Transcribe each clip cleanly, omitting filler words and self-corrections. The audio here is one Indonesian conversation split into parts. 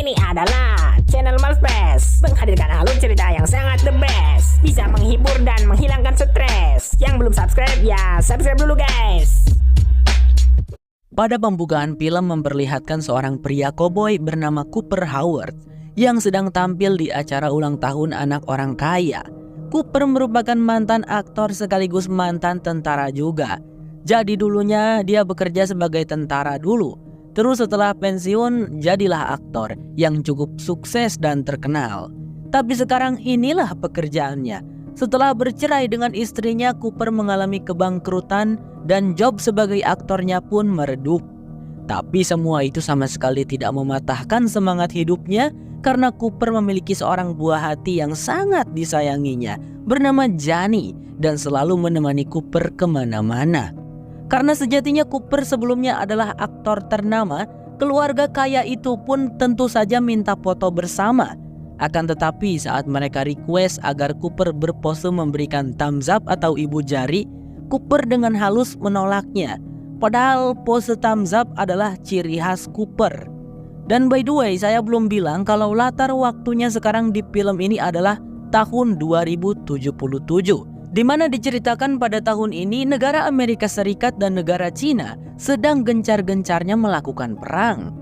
Ini adalah channel Malfest, menghadirkan alur cerita yang sangat the best, bisa menghibur dan menghilangkan stres. Yang belum subscribe ya subscribe dulu guys. Pada pembukaan film memperlihatkan seorang pria koboi bernama Cooper Howard yang sedang tampil di acara ulang tahun anak orang kaya. Cooper merupakan mantan aktor sekaligus mantan tentara juga. Jadi dulunya dia bekerja sebagai tentara dulu. Terus setelah pensiun jadilah aktor yang cukup sukses dan terkenal. Tapi sekarang inilah pekerjaannya. Setelah bercerai dengan istrinya, Cooper mengalami kebangkrutan dan job sebagai aktornya pun meredup. Tapi semua itu sama sekali tidak mematahkan semangat hidupnya karena Cooper memiliki seorang buah hati yang sangat disayanginya bernama Johnny dan selalu menemani Cooper kemana-mana. Karena sejatinya Cooper sebelumnya adalah aktor ternama, keluarga kaya itu pun tentu saja minta foto bersama. Akan tetapi saat mereka request agar Cooper berpose memberikan thumbs up atau ibu jari, Cooper dengan halus menolaknya. Padahal pose thumbs up adalah ciri khas Cooper. Dan by the way, saya belum bilang kalau latar waktunya sekarang di film ini adalah tahun 2077. Di mana diceritakan pada tahun ini negara Amerika Serikat dan negara Cina sedang gencar-gencarnya melakukan perang.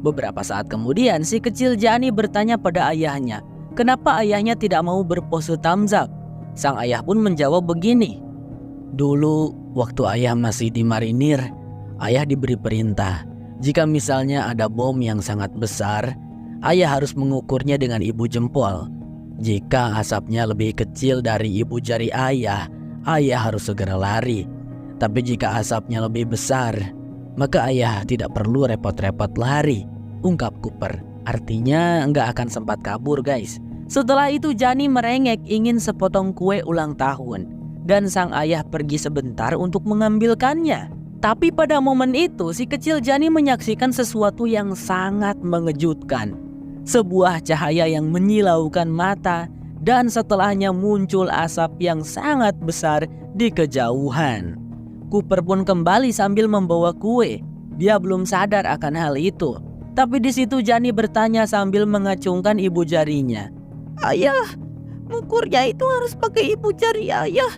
Beberapa saat kemudian si kecil Johnny bertanya pada ayahnya, kenapa ayahnya tidak mau berpose thumbs up? Sang ayah pun menjawab begini, dulu waktu ayah masih di marinir, ayah diberi perintah, jika misalnya ada bom yang sangat besar, ayah harus mengukurnya dengan ibu jempol. Jika asapnya lebih kecil dari ibu jari ayah, ayah harus segera lari. Tapi jika asapnya lebih besar, maka ayah tidak perlu repot-repot lari, ungkap Cooper. Artinya nggak akan sempat kabur guys. Setelah itu Johnny merengek ingin sepotong kue ulang tahun. Dan sang ayah pergi sebentar untuk mengambilkannya. Tapi pada momen itu si kecil Johnny menyaksikan sesuatu yang sangat mengejutkan. Sebuah cahaya yang menyilaukan mata dan setelahnya muncul asap yang sangat besar di kejauhan. Cooper pun kembali sambil membawa kue. Dia belum sadar akan hal itu. Tapi di situ Johnny bertanya sambil mengacungkan ibu jarinya. Ayah, mengukurnya itu harus pakai ibu jari ayah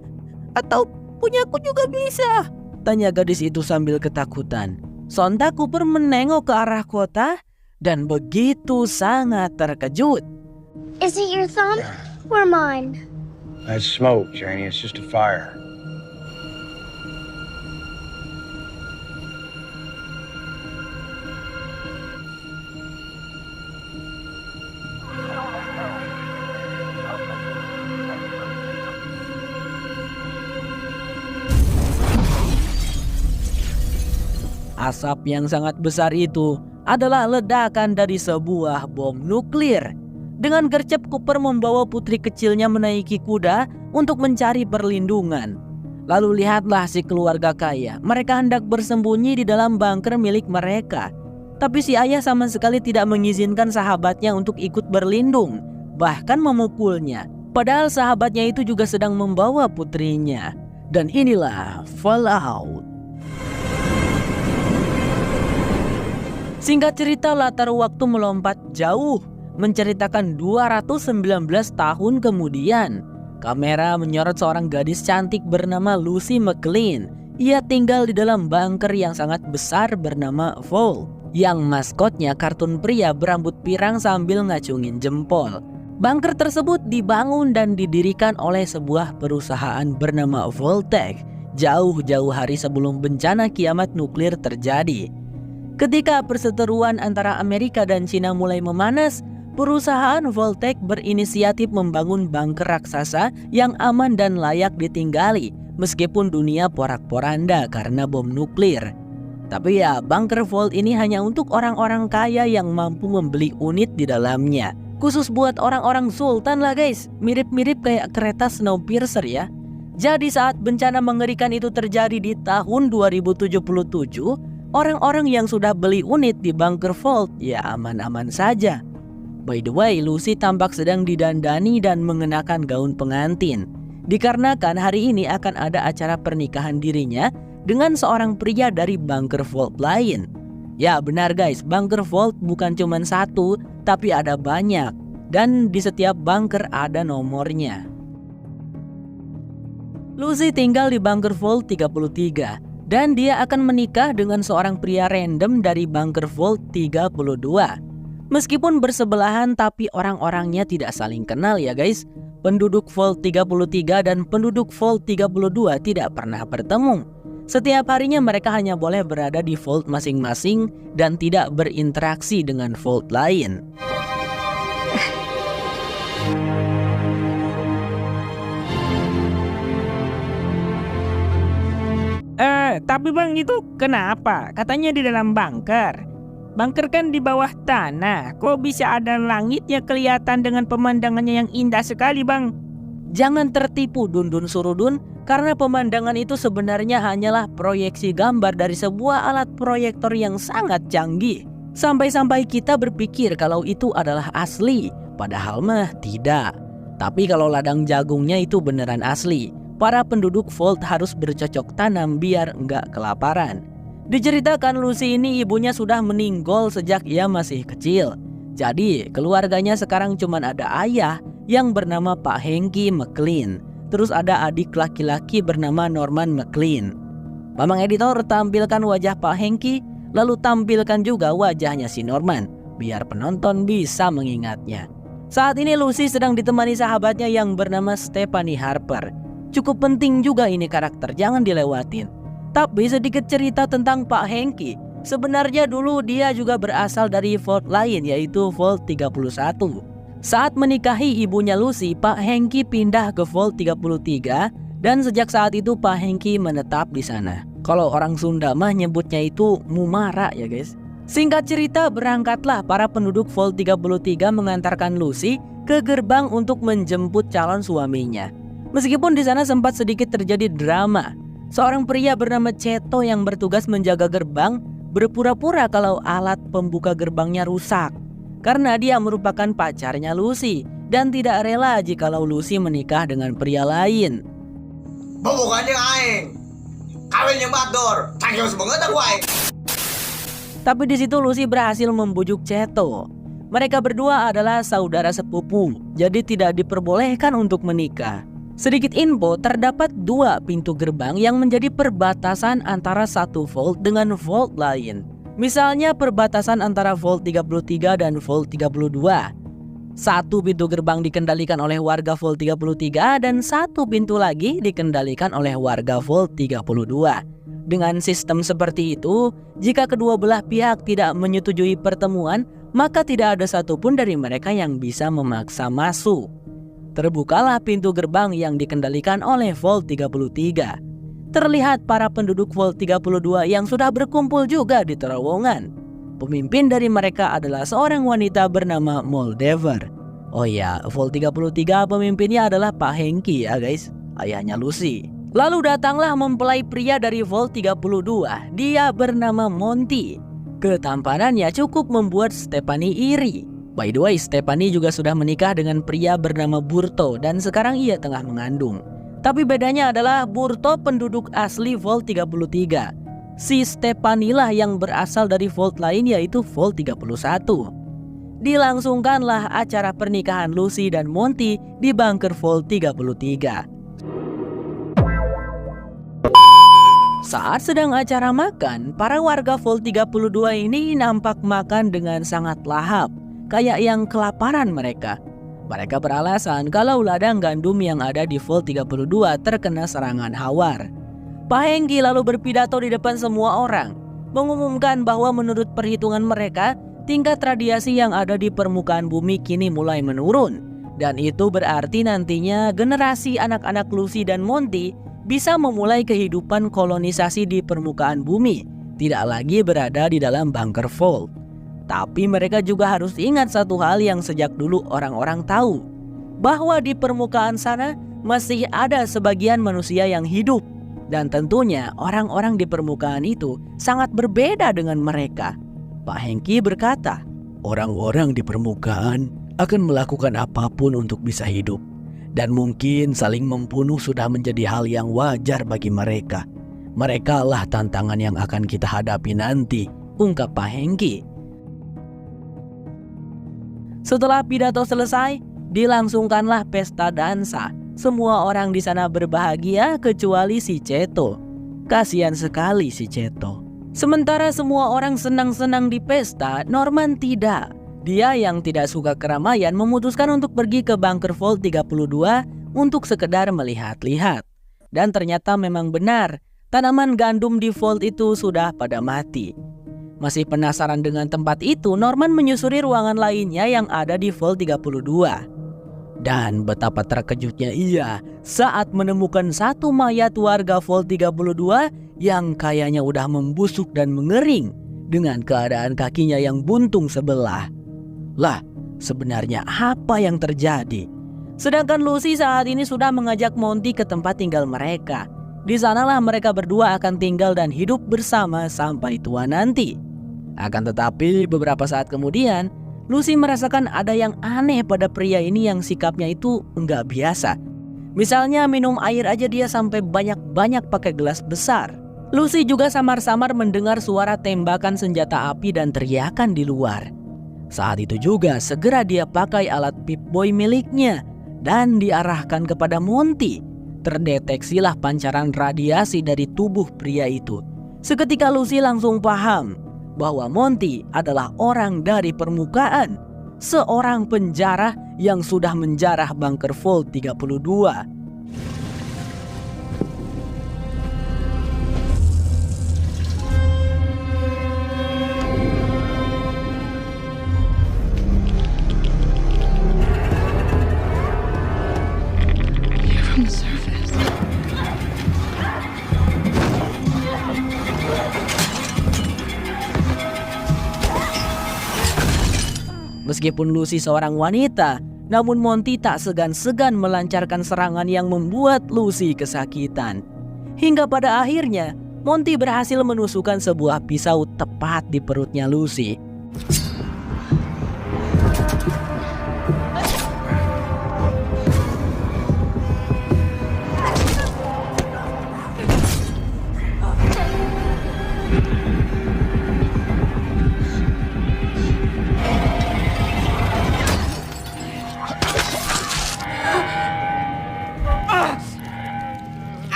atau punyaku juga bisa? Tanya gadis itu sambil ketakutan. Sontak Cooper menengok ke arah kota dan begitu sangat terkejut. Is it your thumb or mine? That's smoke, Janie. It's just a fire. Asap yang sangat besar itu adalah ledakan dari sebuah bom nuklir. Dengan gercep Cooper membawa putri kecilnya menaiki kuda untuk mencari perlindungan. Lalu lihatlah si keluarga kaya. Mereka hendak bersembunyi di dalam bunker milik mereka. Tapi si ayah sama sekali tidak mengizinkan sahabatnya untuk ikut berlindung, bahkan memukulnya. Padahal sahabatnya itu juga sedang membawa putrinya. Dan inilah Fallout. Singkat cerita, latar waktu melompat jauh, menceritakan 219 tahun kemudian. Kamera menyorot seorang gadis cantik bernama Lucy McLean. Ia tinggal di dalam bunker yang sangat besar bernama Vault, yang maskotnya kartun pria berambut pirang sambil ngacungin jempol. Bunker tersebut dibangun dan didirikan oleh sebuah perusahaan bernama Vault-Tec jauh-jauh hari sebelum bencana kiamat nuklir terjadi. Ketika perseteruan antara Amerika dan Cina mulai memanas, perusahaan Vault-Tec berinisiatif membangun bunker raksasa yang aman dan layak ditinggali meskipun dunia porak-poranda karena bom nuklir. Tapi ya, bunker Vault ini hanya untuk orang-orang kaya yang mampu membeli unit di dalamnya. Khusus buat orang-orang sultan lah guys, mirip-mirip kayak kereta Snowpiercer ya. Jadi saat bencana mengerikan itu terjadi di tahun 2077, orang-orang yang sudah beli unit di bunker Vault ya aman-aman saja. By the way, Lucy tampak sedang didandani dan mengenakan gaun pengantin. Dikarenakan hari ini akan ada acara pernikahan dirinya dengan seorang pria dari bunker Vault lain. Ya benar guys, bunker Vault bukan cuma satu, tapi ada banyak, dan di setiap bunker ada nomornya. Lucy tinggal di bunker Vault 33, dan dia akan menikah dengan seorang pria random dari bunker Vault 32. Meskipun bersebelahan, tapi orang-orangnya tidak saling kenal ya guys. Penduduk Vault 33 dan penduduk Vault 32 tidak pernah bertemu. Setiap harinya mereka hanya boleh berada di Vault masing-masing dan tidak berinteraksi dengan Vault lain. Tapi bang, itu kenapa? Katanya di dalam bunker. Bunker kan di bawah tanah. Kok bisa ada langitnya kelihatan dengan pemandangannya yang indah sekali bang? Jangan tertipu Dundun Surudun, karena pemandangan itu sebenarnya hanyalah proyeksi gambar dari sebuah alat proyektor yang sangat canggih. Sampai-sampai kita berpikir kalau itu adalah asli, padahal mah tidak. Tapi kalau ladang jagungnya itu beneran asli, para penduduk Vault harus bercocok tanam biar nggak kelaparan. Diceritakan Lucy ini ibunya sudah meninggal sejak ia masih kecil. Jadi keluarganya sekarang cuma ada ayah yang bernama Pak Henky McLean. Terus ada adik laki-laki bernama Norman McLean. Mamang editor tampilkan wajah Pak Henky, lalu tampilkan juga wajahnya si Norman, biar penonton bisa mengingatnya. Saat ini Lucy sedang ditemani sahabatnya yang bernama Stephanie Harper. Cukup penting juga ini karakter, jangan dilewatin. Tapi sedikit cerita tentang Pak Henky. Sebenarnya dulu dia juga berasal dari Vault lain, yaitu Vault 31. Saat menikahi ibunya Lucy, Pak Henky pindah ke Vault 33 dan sejak saat itu Pak Henky menetap di sana. Kalau orang Sunda mah nyebutnya itu mumara ya guys. Singkat cerita, berangkatlah para penduduk Vault 33 mengantarkan Lucy ke gerbang untuk menjemput calon suaminya. Meskipun di sana sempat sedikit terjadi drama. Seorang pria bernama Ceto yang bertugas menjaga gerbang berpura-pura kalau alat pembuka gerbangnya rusak karena dia merupakan pacarnya Lucy dan tidak rela jikalau Lucy menikah dengan pria lain. Bukannya aing kawinnya Bador, cakios banget aku aing. Tapi di situ Lucy berhasil membujuk Ceto. Mereka berdua adalah saudara sepupu, jadi tidak diperbolehkan untuk menikah. Sedikit info, terdapat 2 pintu gerbang yang menjadi perbatasan antara satu Vault dengan Vault lain. Misalnya perbatasan antara Vault 33 dan Vault 32. Satu pintu gerbang dikendalikan oleh warga Vault 33 dan satu pintu lagi dikendalikan oleh warga Vault 32. Dengan sistem seperti itu, jika kedua belah pihak tidak menyetujui pertemuan, maka tidak ada satupun dari mereka yang bisa memaksa masuk. Terbukalah pintu gerbang yang dikendalikan oleh Vault 33. Terlihat para penduduk Vault 32 yang sudah berkumpul juga di terowongan. Pemimpin dari mereka adalah seorang wanita bernama Moldaver. Oh ya, Vault 33 pemimpinnya adalah Pak Henky ya guys, ayahnya Lucy. Lalu datanglah mempelai pria dari Vault 32. Dia bernama Monty. Ketampanannya cukup membuat Stephanie iri. By the way, Stephanie juga sudah menikah dengan pria bernama Burto dan sekarang ia tengah mengandung. Tapi bedanya adalah Burto penduduk asli Vault 33. Si Stephanie lah yang berasal dari Vault lain yaitu Vault 31. Dilangsungkanlah acara pernikahan Lucy dan Monty di bunker Vault 33. Saat sedang acara makan, para warga Vault 32 ini nampak makan dengan sangat lahap. Kayak yang kelaparan mereka. Mereka beralasan kalau ladang gandum yang ada di Vault 32 terkena serangan hawar. Pak Henky lalu berpidato di depan semua orang, mengumumkan bahwa menurut perhitungan mereka, tingkat radiasi yang ada di permukaan bumi kini mulai menurun. Dan itu berarti nantinya generasi anak-anak Lucy dan Monty bisa memulai kehidupan kolonisasi di permukaan bumi, tidak lagi berada di dalam bunker Vault. Tapi mereka juga harus ingat satu hal yang sejak dulu orang-orang tahu, bahwa di permukaan sana masih ada sebagian manusia yang hidup. Dan tentunya orang-orang di permukaan itu sangat berbeda dengan mereka. Pak Henky berkata, orang-orang di permukaan akan melakukan apapun untuk bisa hidup. Dan mungkin saling membunuh sudah menjadi hal yang wajar bagi mereka. Mereka lah tantangan yang akan kita hadapi nanti, ungkap Pak Henky. Setelah pidato selesai, dilangsungkanlah pesta dansa. Semua orang di sana berbahagia kecuali si Ceto. Kasihan sekali si Ceto. Sementara semua orang senang-senang di pesta, Norman tidak. Dia yang tidak suka keramaian memutuskan untuk pergi ke bunker Vault 32 untuk sekedar melihat-lihat. Dan ternyata memang benar, tanaman gandum di Vault itu sudah pada mati. Masih penasaran dengan tempat itu, Norman menyusuri ruangan lainnya yang ada di Vault 32. Dan betapa terkejutnya ia saat menemukan satu mayat warga Vault 32 yang kayaknya udah membusuk dan mengering dengan keadaan kakinya yang buntung sebelah. Lah, sebenarnya apa yang terjadi? Sedangkan Lucy saat ini sudah mengajak Monty ke tempat tinggal mereka. Di sanalah mereka berdua akan tinggal dan hidup bersama sampai tua nanti. Akan tetapi beberapa saat kemudian, Lucy merasakan ada yang aneh pada pria ini yang sikapnya itu enggak biasa. Misalnya minum air aja dia sampai banyak-banyak pakai gelas besar. Lucy juga samar-samar mendengar suara tembakan senjata api dan teriakan di luar. Saat itu juga segera dia pakai alat Pip-Boy miliknya dan diarahkan kepada Monty. Terdeteksilah pancaran radiasi dari tubuh pria itu. Seketika Lucy langsung paham bahwa Monty adalah orang dari permukaan, seorang penjara yang sudah menjarah bunker Vault 32. Meskipun Lucy seorang wanita, namun Monty tak segan-segan melancarkan serangan yang membuat Lucy kesakitan. Hingga pada akhirnya, Monty berhasil menusukkan sebuah pisau tepat di perutnya Lucy.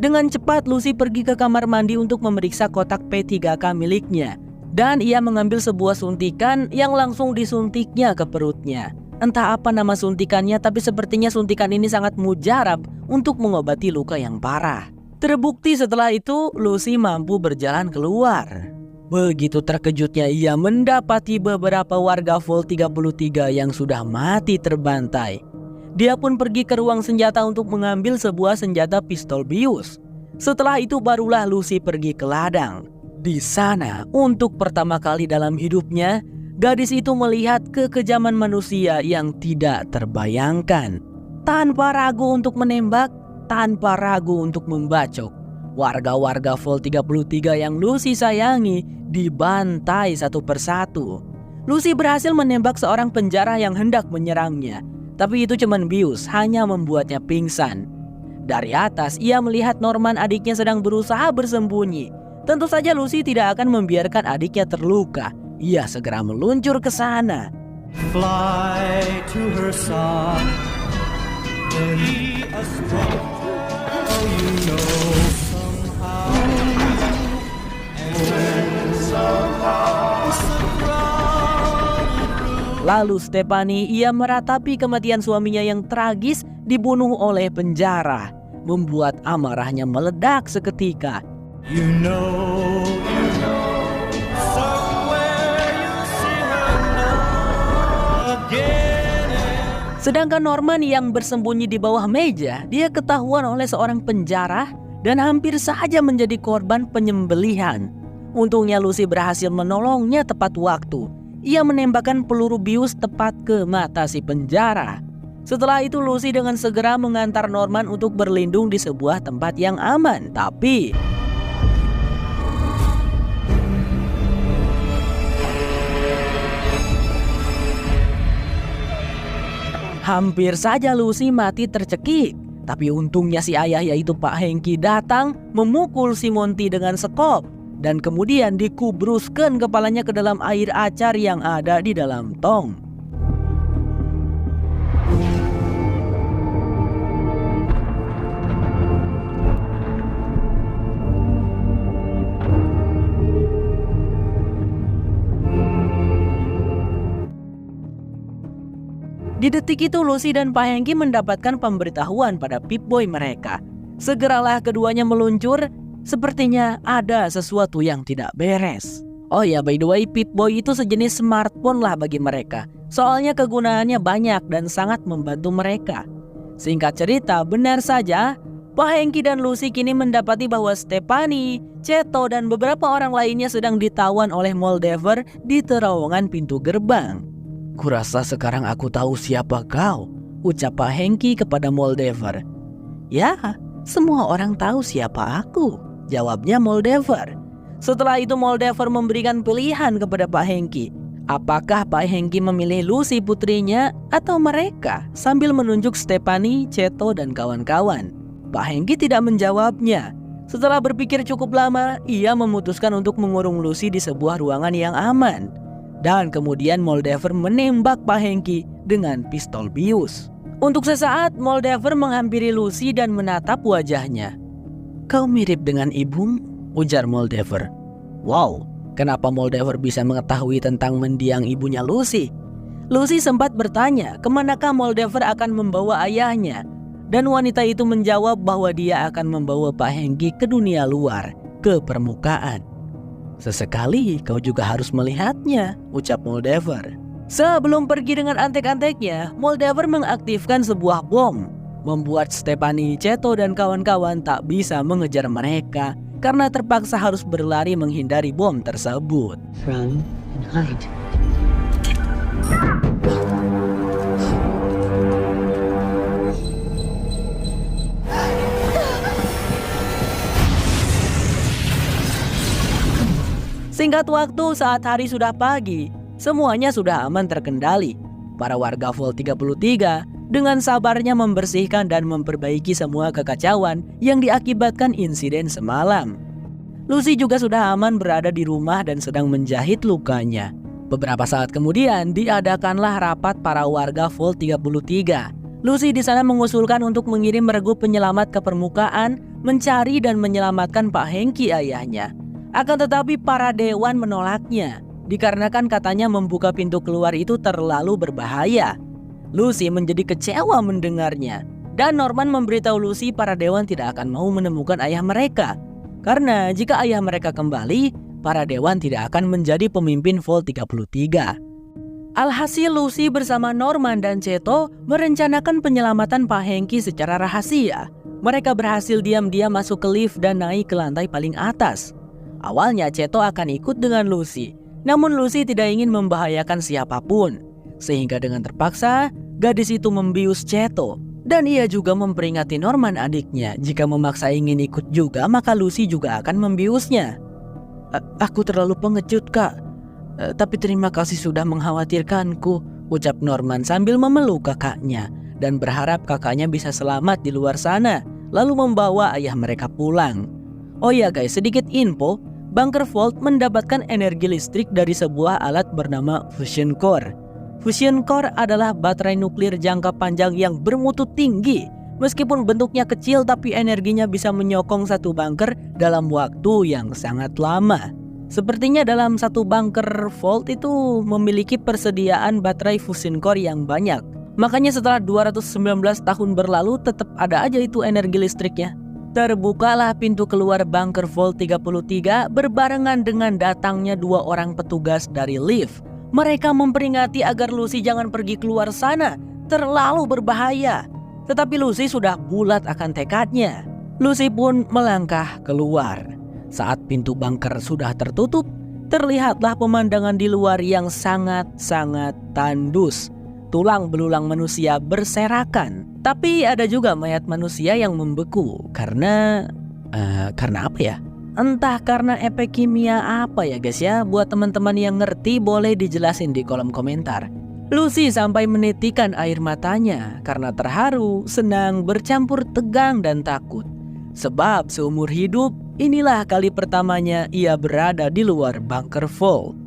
Dengan cepat Lucy pergi ke kamar mandi untuk memeriksa kotak P3K miliknya. Dan ia mengambil sebuah suntikan yang langsung disuntiknya ke perutnya. Entah apa nama suntikannya, tapi sepertinya suntikan ini sangat mujarab untuk mengobati luka yang parah. Terbukti setelah itu Lucy mampu berjalan keluar. Begitu terkejutnya ia mendapati beberapa warga Vault 33 yang sudah mati terbantai. Dia pun pergi ke ruang senjata untuk mengambil sebuah senjata pistol bius. Setelah itu barulah Lucy pergi ke ladang. Di sana, untuk pertama kali dalam hidupnya, gadis itu melihat kekejaman manusia yang tidak terbayangkan. Tanpa ragu untuk menembak, tanpa ragu untuk membacok, warga-warga Vault 33 yang Lucy sayangi dibantai satu persatu. Lucy berhasil menembak seorang penjara yang hendak menyerangnya. Tapi itu cuma bius, hanya membuatnya pingsan. Dari atas, ia melihat Norman adiknya sedang berusaha bersembunyi. Tentu saja Lucy tidak akan membiarkan adiknya terluka. Ia segera meluncur ke sana. Fly to her side. Be a strong, oh, you know somehow. And somehow. Lalu Stephanie, ia meratapi kematian suaminya yang tragis dibunuh oleh penjara, membuat amarahnya meledak seketika. You know, somewhere you see her now again. Sedangkan Norman yang bersembunyi di bawah meja, dia ketahuan oleh seorang penjara dan hampir saja menjadi korban penyembelihan. Untungnya Lucy berhasil menolongnya tepat waktu. Ia menembakkan peluru bius tepat ke mata si penjara. Setelah itu Lucy dengan segera mengantar Norman untuk berlindung di sebuah tempat yang aman. Tapi hampir saja Lucy mati tercekik. Tapi untungnya si ayah yaitu Pak Hengki datang memukul si Monty dengan sekop. dan kemudian dikubruskan kepalanya ke dalam air acar yang ada di dalam tong. Di detik itu Lucy dan Pak Hengki mendapatkan pemberitahuan pada Pip-Boy mereka. Segeralah keduanya meluncur, sepertinya ada sesuatu yang tidak beres. Oh ya, by the way, Pip-Boy itu sejenis smartphone lah bagi mereka. Soalnya kegunaannya banyak dan sangat membantu mereka. Singkat cerita, benar saja, Pak Hengki dan Lucy kini mendapati bahwa Stephanie, Cheto, dan beberapa orang lainnya sedang ditawan oleh Moldever di terowongan pintu gerbang. "Kurasa sekarang aku tahu siapa kau," ucap Pak Hengki kepada Moldever. "Ya, semua orang tahu siapa aku," jawabnya Moldever. Setelah itu Moldever memberikan pilihan kepada Pak Hengki. Apakah Pak Hengki memilih Lucy putrinya atau mereka, sambil menunjuk Stephanie, Cheto, dan kawan-kawan. Pak Hengki tidak menjawabnya. Setelah berpikir cukup lama, ia memutuskan untuk mengurung Lucy di sebuah ruangan yang aman. Dan kemudian Moldever menembak Pak Hengki dengan pistol bius. Untuk sesaat Moldever menghampiri Lucy dan menatap wajahnya. "Kau mirip dengan ibumu," ujar Moldever. Wow, kenapa Moldever bisa mengetahui tentang mendiang ibunya Lucy? Lucy sempat bertanya kemanakah Moldever akan membawa ayahnya. Dan wanita itu menjawab bahwa dia akan membawa Pak Hengki ke dunia luar, ke permukaan. "Sesekali kau juga harus melihatnya," ucap Moldever. Sebelum pergi dengan antek-anteknya, Moldever mengaktifkan sebuah bom, membuat Stephanie, Cheto, dan kawan-kawan tak bisa mengejar mereka karena terpaksa harus berlari menghindari bom tersebut. Run and hide. Singkat waktu, saat hari sudah pagi, semuanya sudah aman terkendali. Para warga Vault 33 dengan sabarnya membersihkan dan memperbaiki semua kekacauan yang diakibatkan insiden semalam. Lucy juga sudah aman berada di rumah dan sedang menjahit lukanya. Beberapa saat kemudian diadakanlah rapat para warga Vault 33. Lucy di sana mengusulkan untuk mengirim regu penyelamat ke permukaan, mencari dan menyelamatkan Pak Hengki ayahnya. Akan tetapi para dewan menolaknya, dikarenakan katanya membuka pintu keluar itu terlalu berbahaya. Lucy menjadi kecewa mendengarnya, dan Norman memberitahu Lucy para dewan tidak akan mau menemukan ayah mereka. Karena jika ayah mereka kembali, para dewan tidak akan menjadi pemimpin Vault 33. Alhasil Lucy bersama Norman dan Cheto merencanakan penyelamatan Pak Hengki secara rahasia. Mereka berhasil diam-diam masuk ke lift dan naik ke lantai paling atas. Awalnya Cheto akan ikut dengan Lucy, namun Lucy tidak ingin membahayakan siapapun. Sehingga dengan terpaksa, gadis itu membius Cheto. Dan ia juga memperingati Norman adiknya, jika memaksa ingin ikut juga maka Lucy juga akan membiusnya. "Aku terlalu pengecut, Kak. Tapi terima kasih sudah mengkhawatirkanku," ucap Norman sambil memeluk kakaknya dan berharap kakaknya bisa selamat di luar sana, lalu membawa ayah mereka pulang. Oh ya guys, sedikit info. Bunker Vault mendapatkan energi listrik dari sebuah alat bernama Fusion Core. Fusion Core adalah baterai nuklir jangka panjang yang bermutu tinggi. Meskipun bentuknya kecil tapi energinya bisa menyokong satu bunker dalam waktu yang sangat lama. Sepertinya dalam satu bunker Vault itu memiliki persediaan baterai Fusion Core yang banyak. Makanya setelah 219 tahun berlalu tetap ada aja itu energi listriknya. Terbukalah pintu keluar bunker Vault 33 berbarengan dengan datangnya dua orang petugas dari lift. Mereka memperingati agar Lucy jangan pergi keluar sana, terlalu berbahaya. Tetapi Lucy sudah bulat akan tekadnya. Lucy pun melangkah keluar. Saat pintu bunker sudah tertutup, terlihatlah pemandangan di luar yang sangat-sangat tandus. Tulang belulang manusia berserakan. Tapi ada juga mayat manusia yang membeku. Karena apa ya? Entah karena efek kimia apa ya guys ya. Buat teman-teman yang ngerti boleh dijelasin di kolom komentar. Lucy sampai menitikan air matanya karena terharu, senang, bercampur tegang dan takut. Sebab seumur hidup inilah kali pertamanya ia berada di luar bunker vault.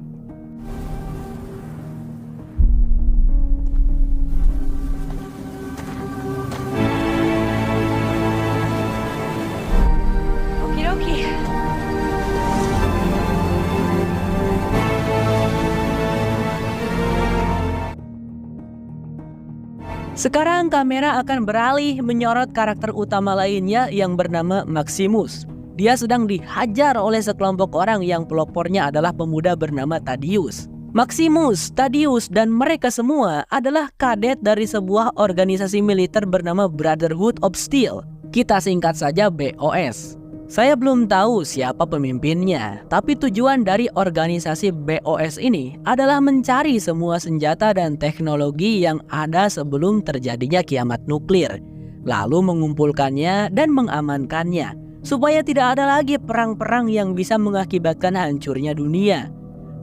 Sekarang kamera akan beralih menyorot karakter utama lainnya yang bernama Maximus. Dia sedang dihajar oleh sekelompok orang yang pelopornya adalah pemuda bernama Thaddeus. Maximus, Thaddeus, dan mereka semua adalah kadet dari sebuah organisasi militer bernama Brotherhood of Steel. Kita singkat saja BOS. Saya belum tahu siapa pemimpinnya, tapi tujuan dari organisasi BOS ini adalah mencari semua senjata dan teknologi yang ada sebelum terjadinya kiamat nuklir, lalu mengumpulkannya dan mengamankannya, supaya tidak ada lagi perang-perang yang bisa mengakibatkan hancurnya dunia.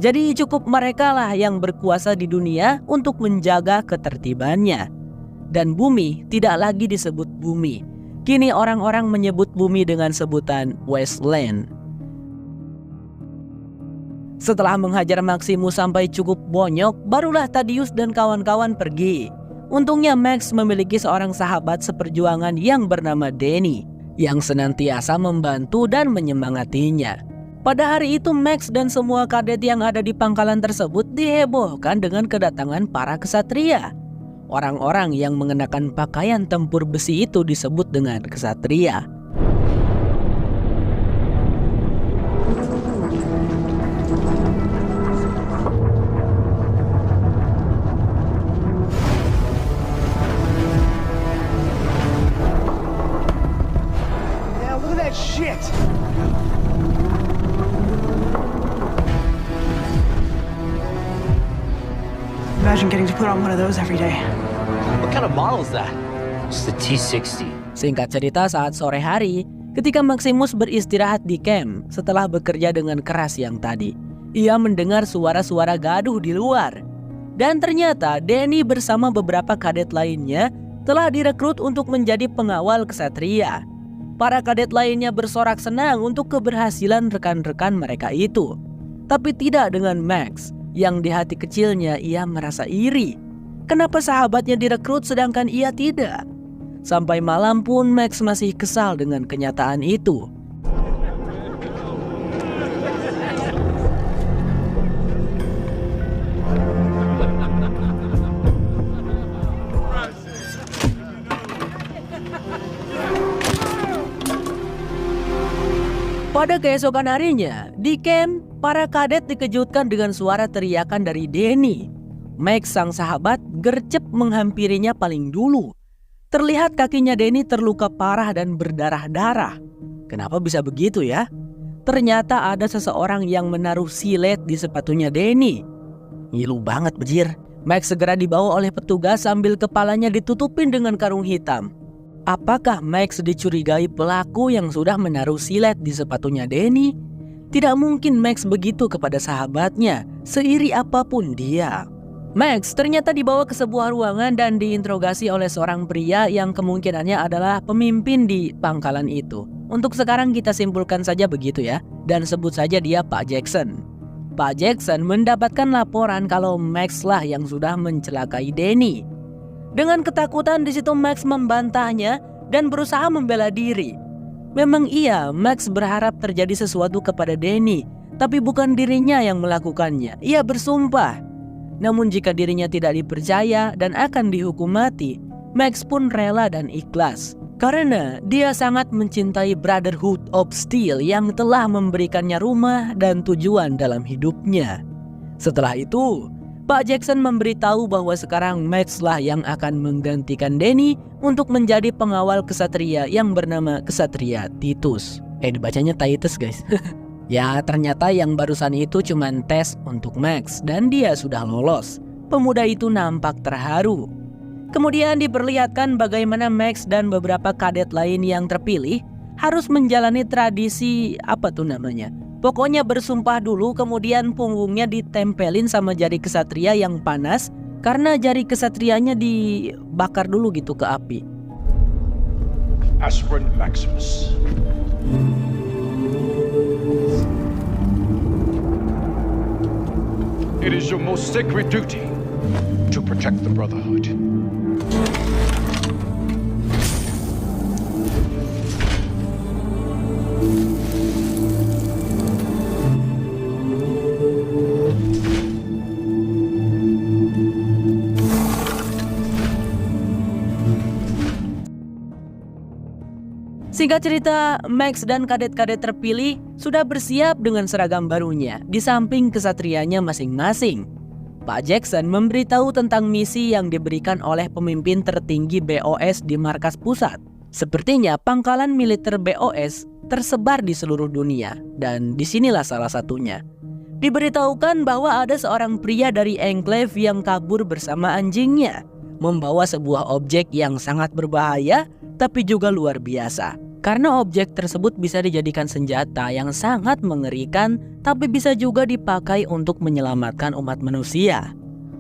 Jadi cukup mereka lah yang berkuasa di dunia untuk menjaga ketertibannya. Dan bumi tidak lagi disebut bumi. Kini orang-orang menyebut bumi dengan sebutan Wasteland. Setelah menghajar Maximus sampai cukup bonyok, barulah Thaddeus dan kawan-kawan pergi. Untungnya Max memiliki seorang sahabat seperjuangan yang bernama Danny, yang senantiasa membantu dan menyemangatinya. Pada hari itu Max dan semua kadet yang ada di pangkalan tersebut dihebohkan dengan kedatangan para kesatria. Orang-orang yang mengenakan pakaian tempur besi itu disebut dengan kesatria. Yeah, look at that shit! Imagine getting to put on one of those every day. What kind of model is that? It's the T-60. Singkat cerita, saat sore hari, ketika Maximus beristirahat di camp setelah bekerja dengan keras yang tadi, ia mendengar suara-suara gaduh di luar. Dan ternyata Danny bersama beberapa kadet lainnya telah direkrut untuk menjadi pengawal kesatria. Para kadet lainnya bersorak senang untuk keberhasilan rekan-rekan mereka itu. Tapi tidak dengan Max, yang di hati kecilnya ia merasa iri. Kenapa sahabatnya direkrut sedangkan ia tidak? Sampai malam pun Max masih kesal dengan kenyataan itu. Pada keesokan harinya, di camp, para kadet dikejutkan dengan suara teriakan dari Danny. Max, sang sahabat, gercep menghampirinya paling dulu. Terlihat kakinya Danny terluka parah dan berdarah-darah. Kenapa bisa begitu ya? Ternyata ada seseorang yang menaruh silet di sepatunya Danny. Ngilu banget bejir. Max segera dibawa oleh petugas sambil kepalanya ditutupin dengan karung hitam. Apakah Max dicurigai pelaku yang sudah menaruh silet di sepatunya Danny? Tidak mungkin Max begitu kepada sahabatnya, seiri apapun dia. Max ternyata dibawa ke sebuah ruangan dan diinterogasi oleh seorang pria yang kemungkinannya adalah pemimpin di pangkalan itu. Untuk sekarang kita simpulkan saja begitu ya, dan sebut saja dia Pak Jackson. Pak Jackson mendapatkan laporan kalau Max lah yang sudah mencelakai Danny. Dengan ketakutan di situ Max membantahnya dan berusaha membela diri. Memang iya, Max berharap terjadi sesuatu kepada Danny, tapi bukan dirinya yang melakukannya. Ia bersumpah. Namun jika dirinya tidak dipercaya dan akan dihukum mati, Max pun rela dan ikhlas. Karena dia sangat mencintai Brotherhood of Steel yang telah memberikannya rumah dan tujuan dalam hidupnya. Setelah itu, Pak Jackson memberitahu bahwa sekarang Max lah yang akan menggantikan Danny untuk menjadi pengawal kesatria yang bernama Kesatria Titus. Dibacanya Titus guys. Ya, ternyata yang barusan itu cuma tes untuk Max dan dia sudah lolos. Pemuda itu nampak terharu. Kemudian diperlihatkan bagaimana Max dan beberapa kadet lain yang terpilih harus menjalani tradisi pokoknya bersumpah dulu, kemudian punggungnya ditempelin sama jari kesatria yang panas karena jari kesatrianya dibakar dulu gitu ke api. Aspirant Maximus. It is your most sacred duty to protect the Brotherhood. Singkat cerita, Max dan kadet-kadet terpilih sudah bersiap dengan seragam barunya di samping kesatrianya masing-masing. Pak Jackson memberitahu tentang misi yang diberikan oleh pemimpin tertinggi BOS di markas pusat. Sepertinya pangkalan militer BOS tersebar di seluruh dunia, dan disinilah salah satunya. Diberitahukan bahwa ada seorang pria dari Enclave yang kabur bersama anjingnya, membawa sebuah objek yang sangat berbahaya tapi juga luar biasa. Karena objek tersebut bisa dijadikan senjata yang sangat mengerikan, tapi bisa juga dipakai untuk menyelamatkan umat manusia.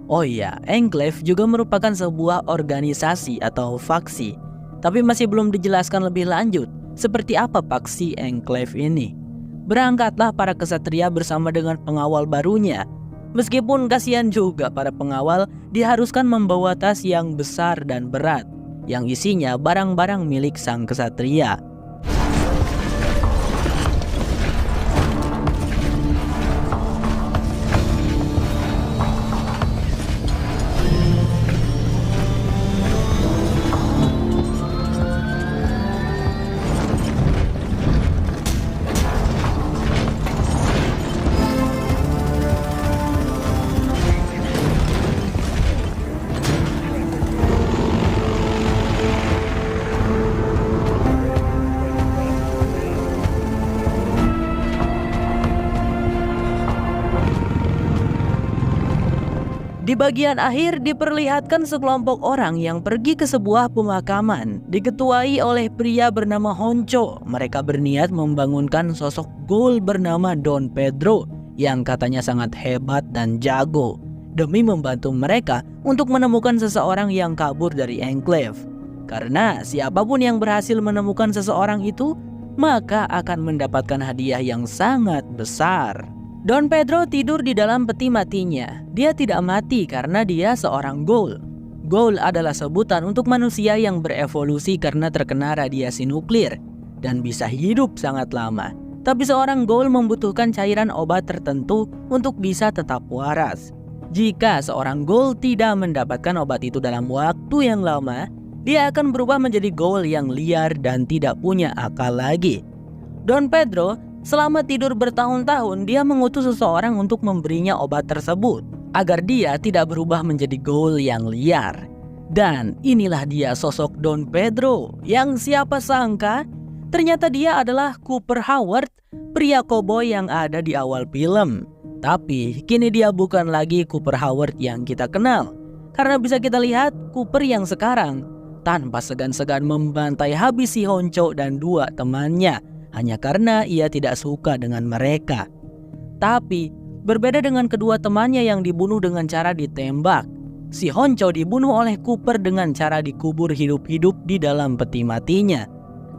Oh iya, Enclave juga merupakan sebuah organisasi atau faksi, tapi masih belum dijelaskan lebih lanjut seperti apa faksi Enclave ini. Berangkatlah para kesatria bersama dengan pengawal barunya. Meskipun kasihan juga para pengawal diharuskan membawa tas yang besar dan berat, yang isinya barang-barang milik sang kesatria. Di bagian akhir diperlihatkan sekelompok orang yang pergi ke sebuah pemakaman diketuai oleh pria bernama Honcho. Mereka berniat membangunkan sosok ghoul bernama Don Pedro yang katanya sangat hebat dan jago demi membantu mereka untuk menemukan seseorang yang kabur dari Enclave. Karena siapapun yang berhasil menemukan seseorang itu maka akan mendapatkan hadiah yang sangat besar. Don Pedro tidur di dalam peti matinya. Dia tidak mati karena dia seorang ghoul. Ghoul adalah sebutan untuk manusia yang berevolusi karena terkena radiasi nuklir dan bisa hidup sangat lama. Tapi seorang ghoul membutuhkan cairan obat tertentu untuk bisa tetap waras. Jika seorang ghoul tidak mendapatkan obat itu dalam waktu yang lama, dia akan berubah menjadi ghoul yang liar dan tidak punya akal lagi. Don Pedro selama tidur bertahun-tahun, dia mengutus seseorang untuk memberinya obat tersebut agar dia tidak berubah menjadi ghoul yang liar. Dan inilah dia sosok Don Pedro yang siapa sangka ternyata dia adalah Cooper Howard, pria koboi yang ada di awal film. Tapi kini dia bukan lagi Cooper Howard yang kita kenal, karena bisa kita lihat Cooper yang sekarang tanpa segan-segan membantai habis si Honcho dan dua temannya hanya karena ia tidak suka dengan mereka. Tapi berbeda dengan kedua temannya yang dibunuh dengan cara ditembak, si Honcho dibunuh oleh Cooper dengan cara dikubur hidup-hidup di dalam peti matinya.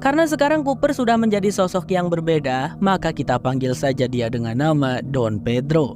Karena sekarang Cooper sudah menjadi sosok yang berbeda, maka kita panggil saja dia dengan nama Don Pedro.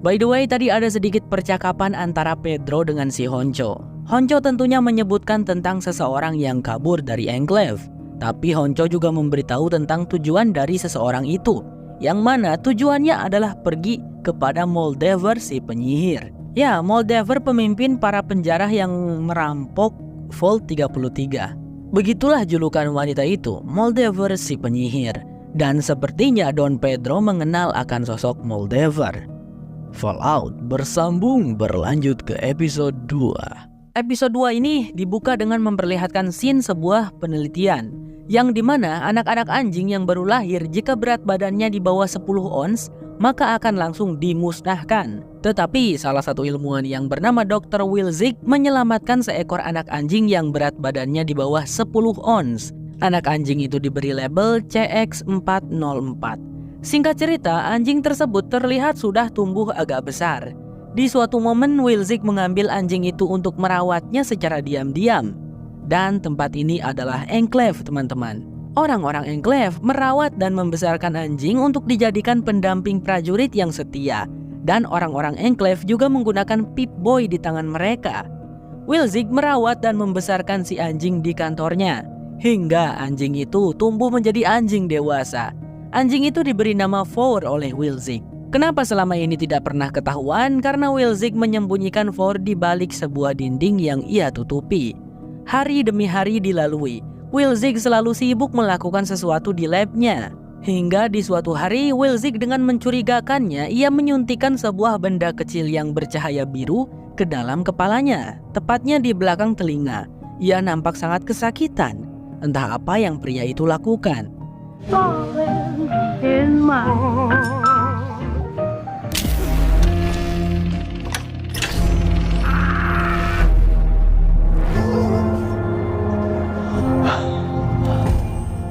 By the way, tadi ada sedikit percakapan antara Pedro dengan si Honcho. Honcho tentunya menyebutkan tentang seseorang yang kabur dari Enclave. Tapi Honcho juga memberitahu tentang tujuan dari seseorang itu, yang mana tujuannya adalah pergi kepada Moldaver si penyihir. Ya, Moldaver pemimpin para penjara yang merampok Vault 33. Begitulah julukan wanita itu, Moldaver si penyihir. Dan sepertinya Don Pedro mengenal akan sosok Moldaver. Fallout bersambung berlanjut ke episode 2. Episode 2 ini dibuka dengan memperlihatkan scene sebuah penelitian yang dimana anak-anak anjing yang baru lahir jika berat badannya di bawah 10 ons maka akan langsung dimusnahkan. Tetapi salah satu ilmuwan yang bernama Dr. Wilzik menyelamatkan seekor anak anjing yang berat badannya di bawah 10 ons. Anak anjing itu diberi label CX404. Singkat cerita, anjing tersebut terlihat sudah tumbuh agak besar. Di suatu momen Wilzik mengambil anjing itu untuk merawatnya secara diam-diam. Dan tempat ini adalah Enclave, teman-teman. Orang-orang Enclave merawat dan membesarkan anjing untuk dijadikan pendamping prajurit yang setia Dan orang-orang Enclave juga menggunakan Pip-Boy di tangan mereka. Wilczek merawat dan membesarkan si anjing di kantornya, hingga anjing itu tumbuh menjadi anjing dewasa. Anjing itu diberi nama Four oleh Wilczek. Kenapa selama ini tidak pernah ketahuan? Karena Wilczek menyembunyikan Four di balik sebuah dinding yang ia tutupi. Hari demi hari dilalui, Wilczek selalu sibuk melakukan sesuatu di labnya. Hingga di suatu hari, Wilczek dengan mencurigakannya, ia menyuntikkan sebuah benda kecil yang bercahaya biru ke dalam kepalanya, tepatnya di belakang telinga. Ia nampak sangat kesakitan. Entah apa yang pria itu lakukan.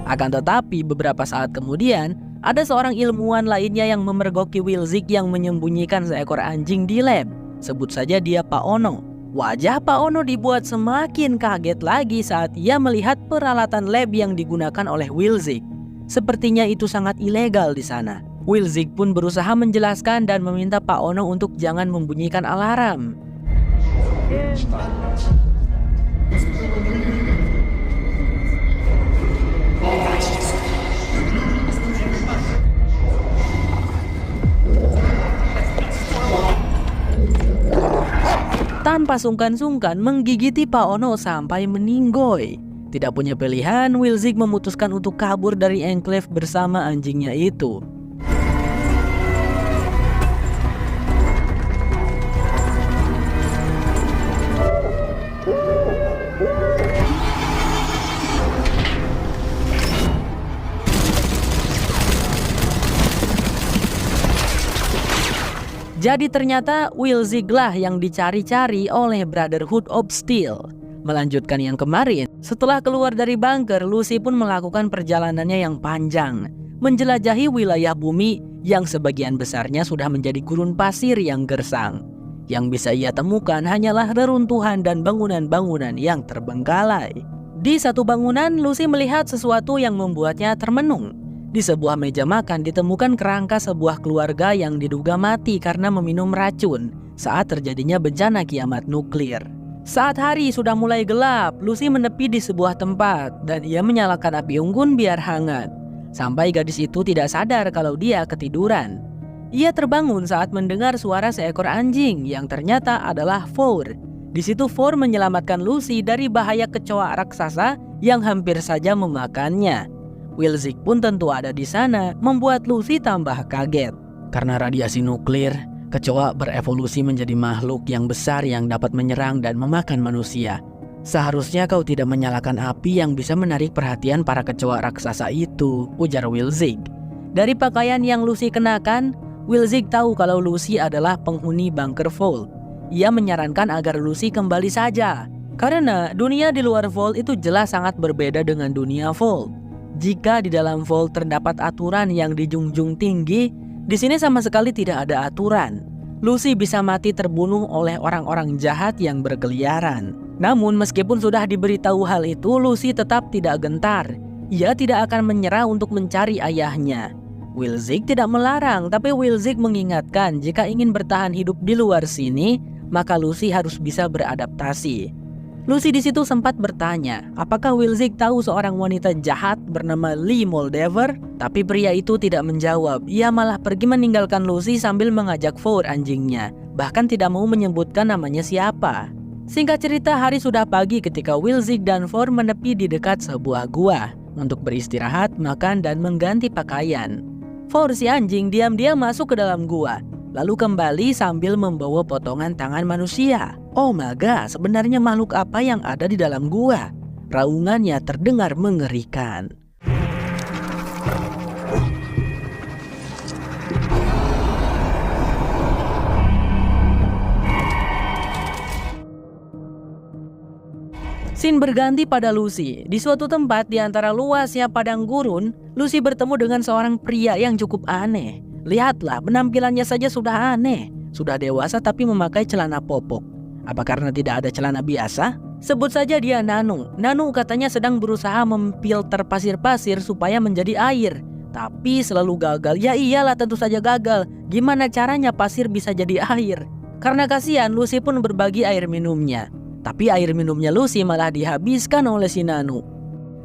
Akan tetapi beberapa saat kemudian, ada seorang ilmuwan lainnya yang memergoki Wilczek yang menyembunyikan seekor anjing di lab. Sebut saja dia Pak Ono. Wajah Pak Ono dibuat semakin kaget lagi saat ia melihat peralatan lab yang digunakan oleh Wilczek. Sepertinya itu sangat ilegal di sana. Wilczek pun berusaha menjelaskan dan meminta Pak Ono untuk jangan membunyikan alarm. Tanpa sungkan-sungkan menggigiti Pak Ono sampai meninggoy. Tidak punya pilihan, Wilczek memutuskan untuk kabur dari Enclave bersama anjingnya itu. Jadi ternyata Wilczek lah yang dicari-cari oleh Brotherhood of Steel. Melanjutkan yang kemarin, setelah keluar dari bunker, Lucy pun melakukan perjalanannya yang panjang, menjelajahi wilayah bumi yang sebagian besarnya sudah menjadi gurun pasir yang gersang. Yang bisa ia temukan hanyalah reruntuhan dan bangunan-bangunan yang terbengkalai. Di satu bangunan, Lucy melihat sesuatu yang membuatnya termenung. Di sebuah meja makan ditemukan kerangka sebuah keluarga yang diduga mati karena meminum racun saat terjadinya bencana kiamat nuklir. Saat hari sudah mulai gelap, Lucy menepi di sebuah tempat dan ia menyalakan api unggun biar hangat. Sampai gadis itu tidak sadar kalau dia ketiduran. Ia terbangun saat mendengar suara seekor anjing yang ternyata adalah Four. Di situ Four menyelamatkan Lucy dari bahaya kecoa raksasa yang hampir saja memakannya. Wilczek pun tentu ada di sana, membuat Lucy tambah kaget. Karena radiasi nuklir, kecoa berevolusi menjadi makhluk yang besar yang dapat menyerang dan memakan manusia. Seharusnya kau tidak menyalakan api yang bisa menarik perhatian para kecoa raksasa itu, ujar Wilczek. Dari pakaian yang Lucy kenakan, Wilczek tahu kalau Lucy adalah penghuni bunker Vault. Ia menyarankan agar Lucy kembali saja, karena dunia di luar Vault itu jelas sangat berbeda dengan dunia Vault. Jika di dalam Vault terdapat aturan yang dijunjung tinggi, di sini sama sekali tidak ada aturan. Lucy bisa mati terbunuh oleh orang-orang jahat yang berkeliaran. Namun meskipun sudah diberitahu hal itu, Lucy tetap tidak gentar. Ia tidak akan menyerah untuk mencari ayahnya. Wilczek tidak melarang, tapi Wilczek mengingatkan jika ingin bertahan hidup di luar sini, maka Lucy harus bisa beradaptasi. Lucy di situ sempat bertanya, apakah Wilczek tahu seorang wanita jahat bernama Lee Moldaver? Tapi pria itu tidak menjawab. Ia malah pergi meninggalkan Lucy sambil mengajak Four anjingnya, bahkan tidak mau menyebutkan namanya siapa. Singkat cerita, hari sudah pagi ketika Wilczek dan Four menepi di dekat sebuah gua untuk beristirahat, makan, dan mengganti pakaian. Four si anjing diam-diam masuk ke dalam gua, lalu kembali sambil membawa potongan tangan manusia. Oh my god, sebenarnya makhluk apa yang ada di dalam gua? Raungannya terdengar mengerikan. Scene berganti pada Lucy. Di suatu tempat di antara luasnya padang gurun, Lucy bertemu dengan seorang pria yang cukup aneh. Lihatlah, penampilannya saja sudah aneh. Sudah dewasa tapi memakai celana popok. Apa karena tidak ada celana biasa? Sebut saja dia Nanu. Nanu katanya sedang berusaha memfilter pasir-pasir supaya menjadi air. tapi selalu gagal. Ya iyalah, tentu saja gagal. Gimana caranya pasir bisa jadi air? Karena kasihan, Lucy pun berbagi air minumnya. Tapi air minumnya Lucy malah dihabiskan oleh si Nanu.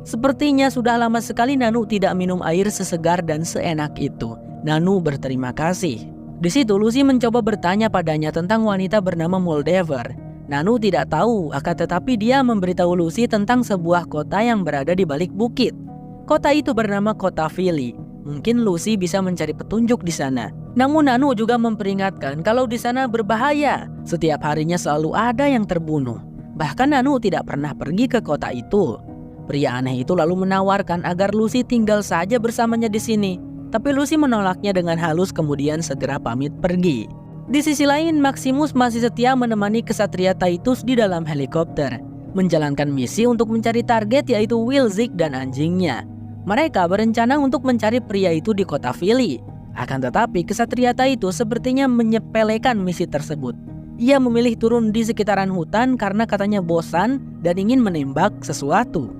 Sepertinya sudah lama sekali Nanu tidak minum air sesegar dan seenak itu. Nanu berterima kasih. Di situ Lucy mencoba bertanya padanya tentang wanita bernama Moldaver. Nanu tidak tahu, akan tetapi dia memberitahu Lucy tentang sebuah kota yang berada di balik bukit. Kota itu bernama Kota Philly. Mungkin Lucy bisa mencari petunjuk di sana. Namun Nanu juga memperingatkan kalau di sana berbahaya. Setiap harinya selalu ada yang terbunuh. Bahkan Nanu tidak pernah pergi ke kota itu. Pria aneh itu lalu menawarkan agar Lucy tinggal saja bersamanya di sini. Tapi Lucy menolaknya dengan halus, kemudian segera pamit pergi. Di sisi lain, Maximus masih setia menemani kesatria Titus di dalam helikopter, menjalankan misi untuk mencari target yaitu Wilzik dan anjingnya. Mereka berencana untuk mencari pria itu di kota Philly. Akan tetapi kesatria Titus sepertinya menyepelekan misi tersebut. Ia memilih turun di sekitaran hutan karena katanya bosan dan ingin menembak sesuatu.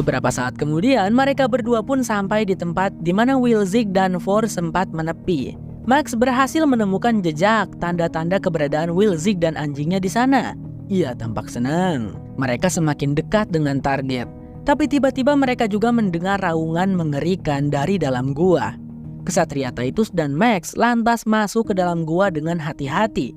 Beberapa saat kemudian, mereka berdua pun sampai di tempat di mana Wilzik dan Ford sempat menepi. Max berhasil menemukan jejak tanda-tanda keberadaan Wilzik dan anjingnya di sana. Ia tampak senang. Mereka semakin dekat dengan target. Tapi tiba-tiba mereka juga mendengar raungan mengerikan dari dalam gua. Kesatria Titus dan Max lantas masuk ke dalam gua dengan hati-hati.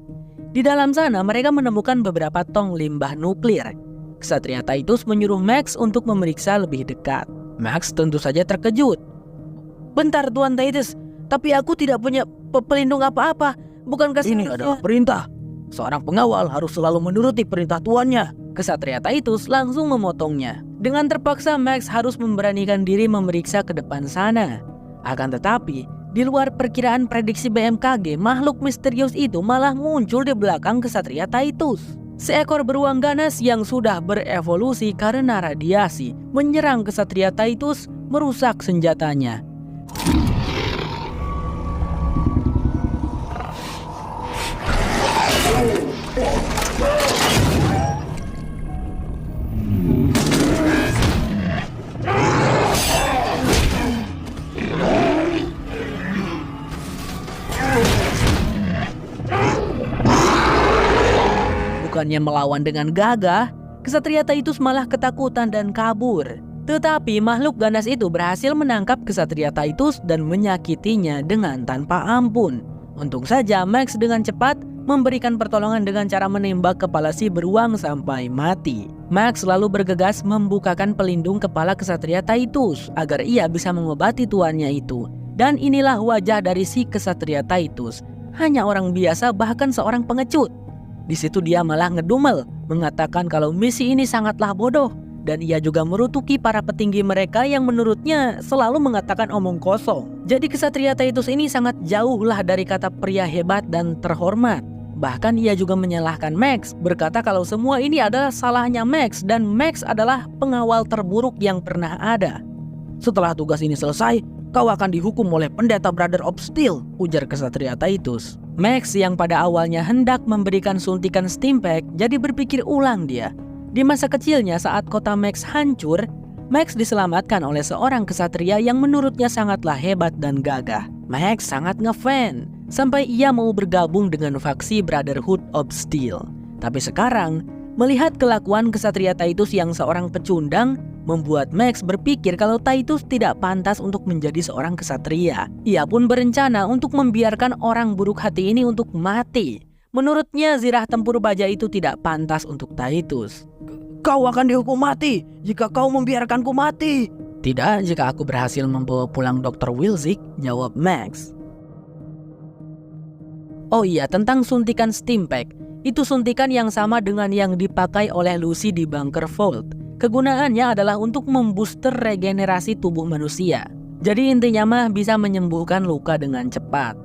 Di dalam sana mereka menemukan beberapa tong limbah nuklir. Kesatria Titus menyuruh Max untuk memeriksa lebih dekat. Max tentu saja terkejut. "Bentar Tuan Titus, tapi aku tidak punya pelindung apa-apa. Bukankah ini adalah perintah? Seorang pengawal harus selalu menuruti perintah tuannya." Kesatria Titus langsung memotongnya. Dengan terpaksa Max harus memberanikan diri memeriksa ke depan sana. Akan tetapi, di luar perkiraan prediksi BMKG, makhluk misterius itu malah muncul di belakang kesatria Titus. Seekor beruang ganas yang sudah berevolusi karena radiasi menyerang kesatria Titus, merusak senjatanya. Bukannya melawan dengan gagah, kesatria Titus malah ketakutan dan kabur. Tetapi makhluk ganas itu berhasil menangkap kesatria Titus dan menyakitinya dengan tanpa ampun. Untung saja Max dengan cepat memberikan pertolongan dengan cara menembak kepala si beruang sampai mati. Max lalu bergegas membukakan pelindung kepala kesatria Titus agar ia bisa mengobati tuannya itu. Dan inilah wajah dari si kesatria Titus. Hanya orang biasa, bahkan seorang pengecut. Di situ dia malah ngedumel, mengatakan kalau misi ini sangatlah bodoh. Dan ia juga merutuki para petinggi mereka yang menurutnya selalu mengatakan omong kosong. Jadi kesatria Titus ini sangat jauhlah dari kata pria hebat dan terhormat. Bahkan ia juga menyalahkan Max, berkata kalau semua ini adalah salahnya Max dan Max adalah pengawal terburuk yang pernah ada. "Setelah tugas ini selesai, kau akan dihukum oleh pendeta Brother of Steel," ujar kesatria Titus. Max yang pada awalnya hendak memberikan suntikan Stimpack jadi berpikir ulang dia. Di masa kecilnya saat kota Max hancur, Max diselamatkan oleh seorang kesatria yang menurutnya sangatlah hebat dan gagah. Max sangat ngefan sampai ia mau bergabung dengan faksi Brotherhood of Steel. Tapi sekarang, melihat kelakuan kesatria Titus yang seorang pecundang, membuat Max berpikir kalau Titus tidak pantas untuk menjadi seorang kesatria. Ia pun berencana untuk membiarkan orang buruk hati ini untuk mati. Menurutnya zirah tempur baja itu tidak pantas untuk Titus. "Kau akan dihukum mati jika kau membiarkanku mati." "Tidak jika aku berhasil membawa pulang Dr. Wilzik," jawab Max. Oh iya, tentang suntikan Stimpack. Itu suntikan yang sama dengan yang dipakai oleh Lucy di bunker Vault. Kegunaannya adalah untuk membooster regenerasi tubuh manusia. Jadi intinya mah bisa menyembuhkan luka dengan cepat.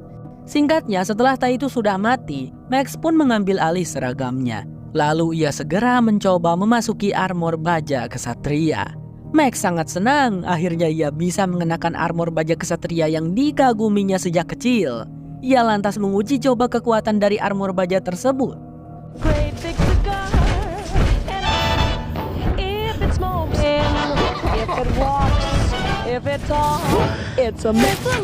Singkatnya, setelah Tai itu sudah mati, Max pun mengambil alih seragamnya. Lalu ia segera mencoba memasuki armor baja kesatria. Max sangat senang, akhirnya ia bisa mengenakan armor baja kesatria yang dikaguminya sejak kecil. Ia lantas menguji coba kekuatan dari armor baja tersebut. Great big cigar, and if it smokes, if it walks, if it talks, it's a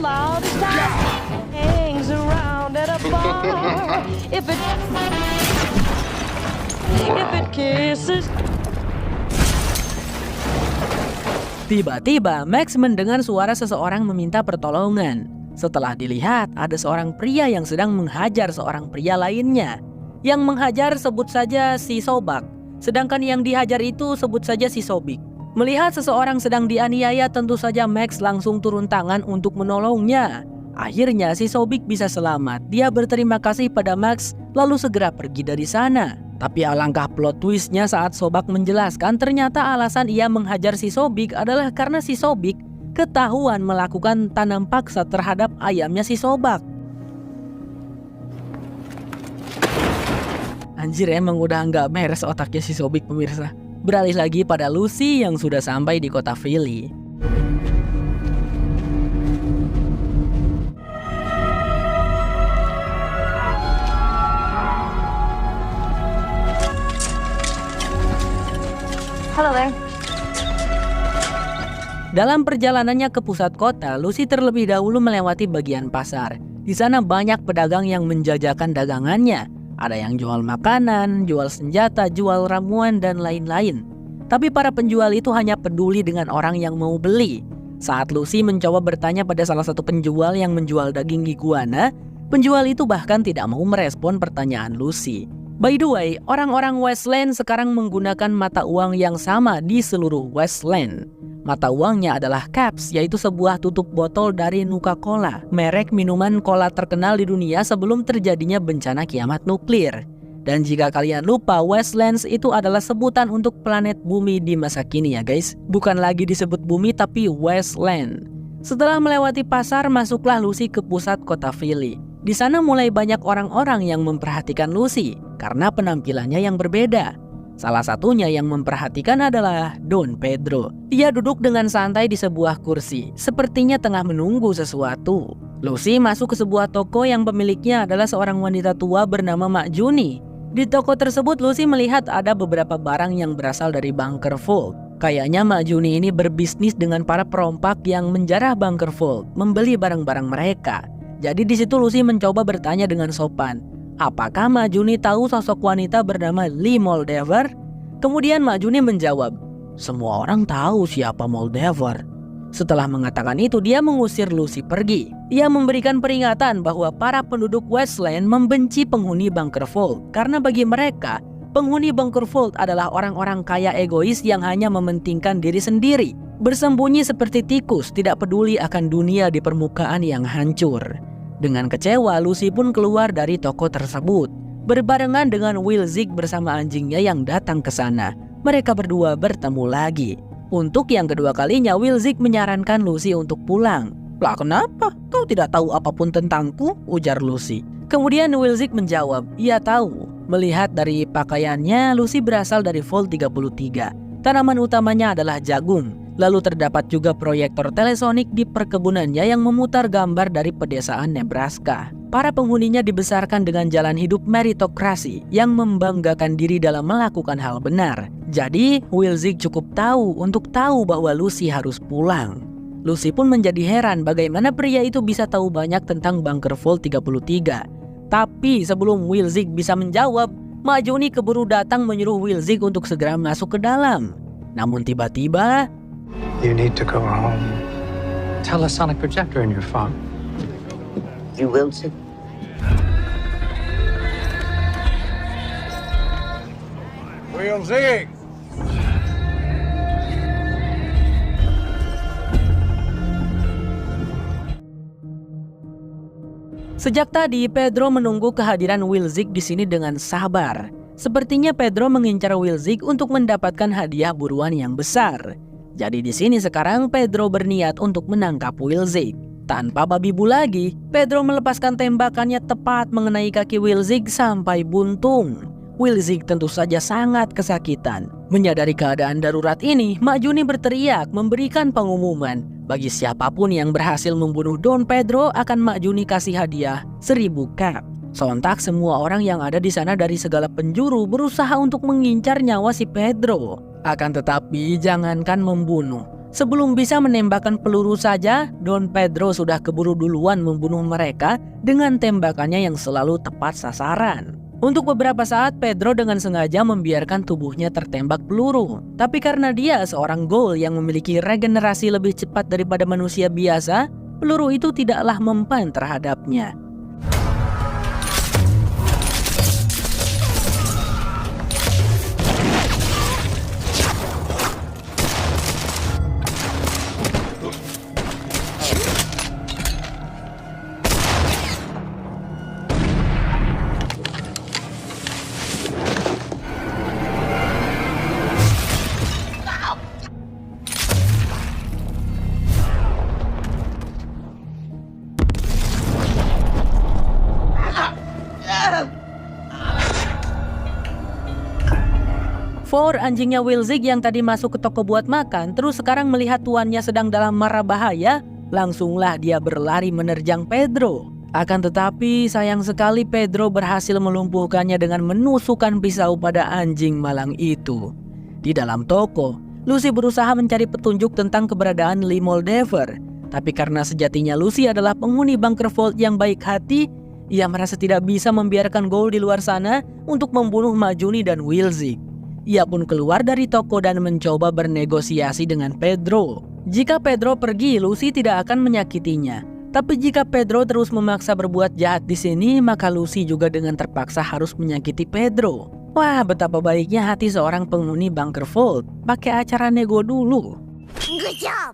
loud sound, hangs around at a bar, if it kisses. Tiba-tiba Max mendengar suara seseorang meminta pertolongan. Setelah dilihat, ada seorang pria yang sedang menghajar seorang pria lainnya. Yang menghajar sebut saja si Sobak, sedangkan yang dihajar itu sebut saja si Sobik. Melihat seseorang sedang dianiaya, tentu saja Max langsung turun tangan untuk menolongnya. Akhirnya si Sobik bisa selamat. Dia berterima kasih pada Max lalu segera pergi dari sana. Tapi alangkah plot twistnya saat Sobak menjelaskan ternyata alasan ia menghajar si Sobik adalah karena si Sobik ketahuan melakukan tanam paksa terhadap ayamnya si Sobak. Anjir, emang udah nggak beres otaknya si Sobik pemirsa. Beralih lagi pada Lucy yang sudah sampai di kota Philly. Hello there. Dalam perjalanannya ke pusat kota, Lucy terlebih dahulu melewati bagian pasar. Di sana banyak pedagang yang menjajakan dagangannya. Ada yang jual makanan, jual senjata, jual ramuan, dan lain-lain. Tapi para penjual itu hanya peduli dengan orang yang mau beli. Saat Lucy mencoba bertanya pada salah satu penjual yang menjual daging iguana, penjual itu bahkan tidak mau merespon pertanyaan Lucy. By the way, orang-orang Westland sekarang menggunakan mata uang yang sama di seluruh Westland. Mata uangnya adalah Caps, yaitu sebuah tutup botol dari Nuka-Cola, merek minuman cola terkenal di dunia sebelum terjadinya bencana kiamat nuklir. Dan jika kalian lupa, Westlands itu adalah sebutan untuk planet bumi di masa kini ya guys. Bukan lagi disebut bumi tapi Westland. Setelah melewati pasar, masuklah Lucy ke pusat kota Philly. Di sana mulai banyak orang-orang yang memperhatikan Lucy karena penampilannya yang berbeda. Salah satunya yang memperhatikan adalah Don Pedro. Dia duduk dengan santai di sebuah kursi, sepertinya tengah menunggu sesuatu. Lucy masuk ke sebuah toko yang pemiliknya adalah seorang wanita tua bernama Mak Juni. Di toko tersebut Lucy melihat ada beberapa barang yang berasal dari Bunker Vault. Kayaknya Mak Juni ini berbisnis dengan para perompak yang menjarah Bunker Vault, membeli barang-barang mereka. Jadi di situ Lucy mencoba bertanya dengan sopan, apakah Mak Juni tahu sosok wanita bernama Lee Moldaver? Kemudian Mak Juni menjawab, semua orang tahu siapa Moldaver. Setelah mengatakan itu, dia mengusir Lucy pergi. Dia memberikan peringatan bahwa para penduduk Westland membenci penghuni Bunker Vault karena bagi mereka, penghuni Bunker Vault adalah orang-orang kaya egois yang hanya mementingkan diri sendiri, bersembunyi seperti tikus, tidak peduli akan dunia di permukaan yang hancur. Dengan kecewa, Lucy pun keluar dari toko tersebut. Berbarengan dengan Will Zig bersama anjingnya yang datang ke sana. Mereka berdua bertemu lagi. Untuk yang kedua kalinya, Will Zig menyarankan Lucy untuk pulang. Lah kenapa? Kau tidak tahu apapun tentangku? Ujar Lucy. Kemudian Will Zig menjawab, ia tahu. Melihat dari pakaiannya, Lucy berasal dari Vault 33. Tanaman utamanya adalah jagung. Lalu terdapat juga proyektor telesonik di perkebunannya yang memutar gambar dari pedesaan Nebraska. Para penghuninya dibesarkan dengan jalan hidup meritokrasi yang membanggakan diri dalam melakukan hal benar. Jadi, Will Zig cukup tahu untuk tahu bahwa Lucy harus pulang. Lucy pun menjadi heran bagaimana pria itu bisa tahu banyak tentang Bunker Vault 33. Tapi sebelum Will Zig bisa menjawab, Mak Juni keburu datang menyuruh Will Zig untuk segera masuk ke dalam. Namun tiba-tiba, You need to go home. Tell a sonic projector in your phone. You will, sir. Will Zig! Sejak tadi, Pedro menunggu kehadiran Will Zig di sini dengan sabar. Sepertinya Pedro mengincar Will Zig untuk mendapatkan hadiah buruan yang besar. Jadi di sini sekarang Pedro berniat untuk menangkap Wilczek. Tanpa babi bu lagi, Pedro melepaskan tembakannya tepat mengenai kaki Wilczek sampai buntung. Wilczek tentu saja sangat kesakitan. Menyadari keadaan darurat ini, Mak Juni berteriak memberikan pengumuman. Bagi siapapun yang berhasil membunuh Don Pedro akan Mak Juni kasih hadiah 1000 cap. Sontak semua orang yang ada di sana dari segala penjuru berusaha untuk mengincar nyawa si Pedro. Akan tetapi jangankan membunuh, sebelum bisa menembakkan peluru saja, Don Pedro sudah keburu duluan membunuh mereka dengan tembakannya yang selalu tepat sasaran. Untuk beberapa saat Pedro dengan sengaja membiarkan tubuhnya tertembak peluru. Tapi karena dia seorang ghoul yang memiliki regenerasi lebih cepat daripada manusia biasa, peluru itu tidaklah mempan terhadapnya. For anjingnya Wilczek yang tadi masuk ke toko buat makan, terus sekarang melihat tuannya sedang dalam mara bahaya, langsunglah dia berlari menerjang Pedro. Akan tetapi sayang sekali Pedro berhasil melumpuhkannya dengan menusukkan pisau pada anjing malang itu. Di dalam toko, Lucy berusaha mencari petunjuk tentang keberadaan Lee Moldaver. Tapi karena sejatinya Lucy adalah penghuni bunker vault yang baik hati, ia merasa tidak bisa membiarkan ghoul di luar sana untuk membunuh Mak Juni dan Wilczek. Ia pun keluar dari toko dan mencoba bernegosiasi dengan Pedro. Jika Pedro pergi, Lucy tidak akan menyakitinya. Tapi jika Pedro terus memaksa berbuat jahat di sini, maka Lucy juga dengan terpaksa harus menyakiti Pedro. Wah, betapa baiknya hati seorang penghuni bunker vault. Pakai acara nego dulu.